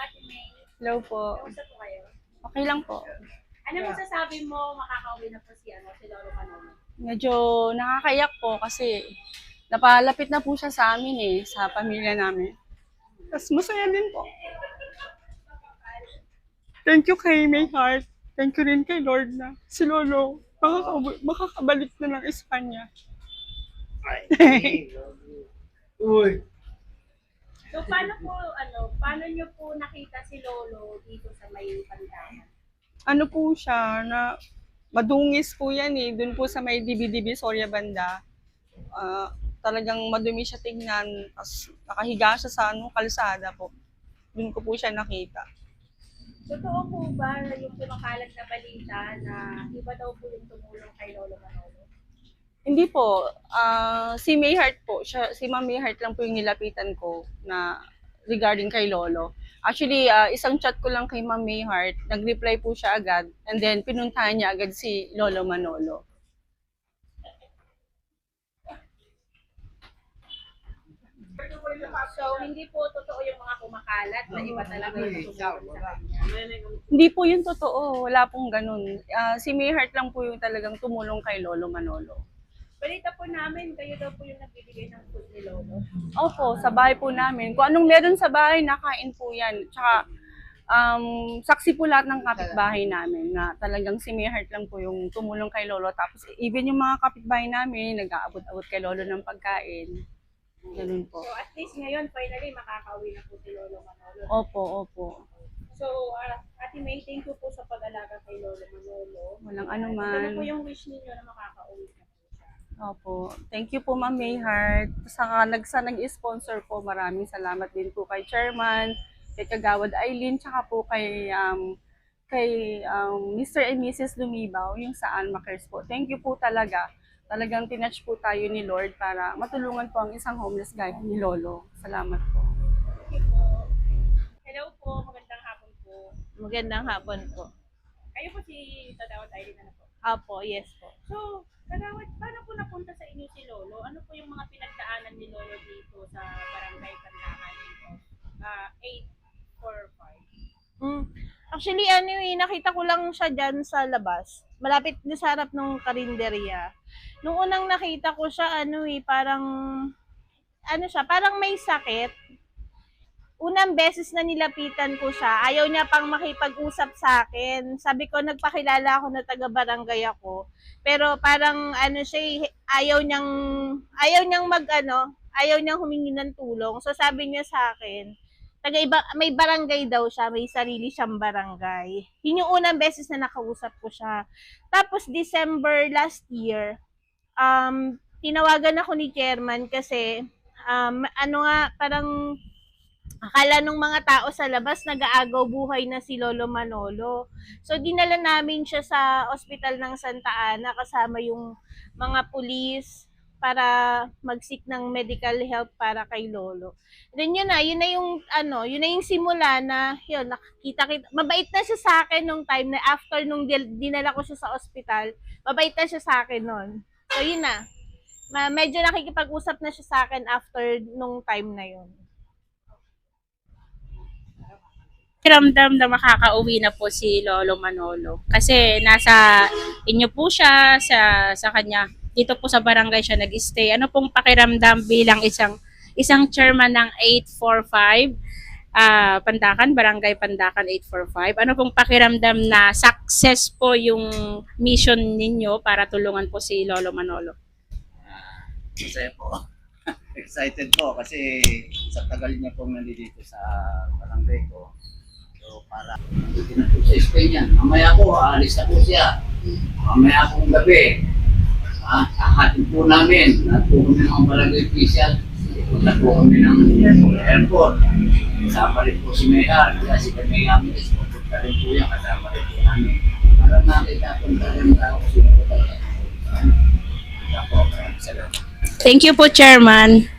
Ate May. Hello po. Kamusta po kayo? Okay lang po. Ano masasabi mo makakauwi na po si Lolo Manolo? Medyo nakakayak po kasi napalapit na po siya sa amin sa pamilya namin. Tapos masaya din po. Thank you kay May Heart. Thank you rin kay Lord na si Lolo makakabalik na ng Espanya. Uy, So paano niyo po nakita si Lolo dito sa may Pandakan? Ano po siya na madungis po yan Doon po sa may DB Soria banda. Talagang madumi siya tingnan. Tapos nakahiga siya sa kalsada po. Doon ko po siya nakita. Totoo po ba yung kumakalat na balita na iba daw po yung tumulong kay Lolo Manolo? Hindi po. Si May Heart po. Si Ma'am May Heart lang po yung nilapitan ko na regarding kay Lolo. Actually, isang chat ko lang kay Ma'am May Heart. Nag-reply po siya agad. And then, pinuntahan niya agad si Lolo Manolo. So hindi po totoo yung mga kumakalat na iba talaga yung tumulong sa kanya. Hindi po yun totoo. Wala pong ganun. Si May Heart lang po yung talagang tumulong kay Lolo Manolo. Balita po namin, kayo daw po yung nagbibigay ng food ni Lolo. Opo, sa bahay po namin. Kung anong meron sa bahay, nakain po yan. Tsaka, saksi po lahat ng kapitbahay namin na talagang si May Heart lang po yung tumulong kay Lolo. Tapos even yung mga kapitbahay namin, nag-aabot-abot kay Lolo ng pagkain. Ganun po. So at least ngayon, finally, makakauwi na po si Lolo Manolo. Opo, opo. So, Ate May, thank you po sa pag-alaga kay Lolo Manolo. Walang Ano po anuman. yung wish ninyo na makakauwi na po siya? Opo. Thank you po, Ma'am May Heart. Saka nag-sponsor po. Maraming salamat din po kay Chairman, kay Kagawad Eileen, tsaka po kay Mr. and Mrs. Lumibaw, yung sa Alma Cares po. Thank you po talaga. Talagang tinatch po tayo ni Lord para matulungan po ang isang homeless gaya ni Lolo. Salamat po. Hello po, magandang hapon po. Magandang hapon po. Kayo po si Tadawat Eileen, ano po? Apo, yes po. So, Kagawad, paano po napunta sa inyo si Lolo? Ano po yung mga pinagdaanan ni Lolo dito sa Barangay Pandakan dito? 845. Actually, nakita ko lang siya dyan sa labas. Malapit na sa harap ng karinderya. Nung unang nakita ko siya, parang may sakit. Unang beses na nilapitan ko siya, ayaw niya pang makipag-usap sa akin. Sabi ko, nagpakilala ako na taga-barangay ako. Pero parang ayaw niyang humingi ng tulong. So sabi niya sa akin, may barangay daw siya, may sarili siyang barangay. Yun yung unang beses na nakausap ko siya. Tapos December last year, tinawagan ako ni Chairman kasi parang akala nung mga tao sa labas nag-aagaw buhay na si Lolo Manolo. So dinala namin siya sa ospital ng Santa Ana kasama yung mga pulis para mag-seek ng medical help para kay Lolo. Then yun na yung simula na yun, nakita. Mabait na siya sa akin nung time na after nung dinala ko siya sa ospital, mabait na siya sa akin noon. So yun na. Medyo nakikipag-usap na siya sa akin after nung time na yun. Ramdam na makakauwi na po si Lolo Manolo. Kasi nasa inyo po siya, sa kanya. Dito po sa barangay siya nag-stay. Ano pong pakiramdam bilang isang chairman ng 845, Pandakan, Barangay Pandakan 845. Ano pong pakiramdam na success po yung mission ninyo para tulungan po si Lolo Manolo? masaya po. Excited po kasi sa tagal niya pong nandito sa barangay ko. So para dito na po sa Spain yan. Mamaya po, aalis na po siya. Mamaya pong gabi. Ahatid po namin. Lahat po kami ng barangay official. Punta po kami ng airport. Kasama rin po si Mayar. Kaya si May Amis. Punta rin po yan. Kasama rin po namin. Para makita po rin tao kasi po talaga. Ito po. Salamat. Thank you po, Chairman.